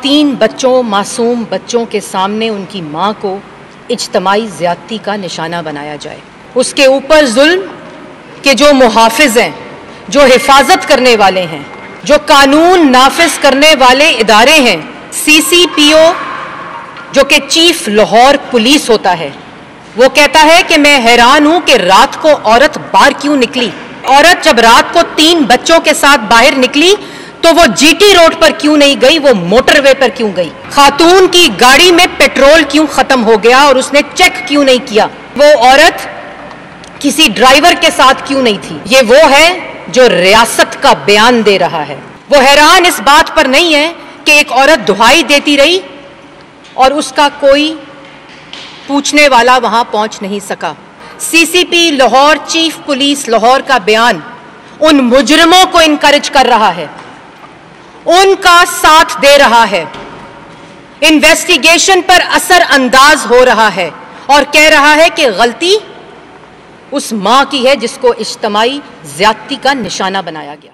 3 बच्चों मासूम बच्चों के सामने उनकी माँ को इज्तमाई ज़्यादती का निशाना बनाया जाए। उसके ऊपर जुल्म के जो मुहाफिज हैं, जो हिफाजत करने वाले हैं, जो कानून नाफिज करने वाले इदारे हैं, CCPO जो कि चीफ लाहौर पुलिस होता है, वो कहता है कि मैं हैरान हूं कि रात को औरत बाहर क्यों निकली। औरत जब रात को 3 बच्चों के साथ बाहर निकली तो वो GT रोड पर क्यों नहीं गई, वो मोटरवे पर क्यों गई। खातून की गाड़ी में पेट्रोल क्यों खत्म हो गया और उसने चेक क्यों नहीं किया। वो औरत किसी ड्राइवर के साथ क्यों नहीं थी। ये वो है जो रियासत का बयान दे रहा है। वो हैरान इस बात पर नहीं है कि एक औरत दुहाई देती रही और उसका कोई पूछने वाला वहां पहुंच नहीं सका। CCP Lahore, chief police Lahore का बयान उन मुजरिमों को इनकरेज कर रहा है, उनका साथ दे रहा है, इन्वेस्टिगेशन पर असर अंदाज हो रहा है और कह रहा है कि गलती उस मां की है जिसको इज्तमाई ज़्यादती का निशाना बनाया गया।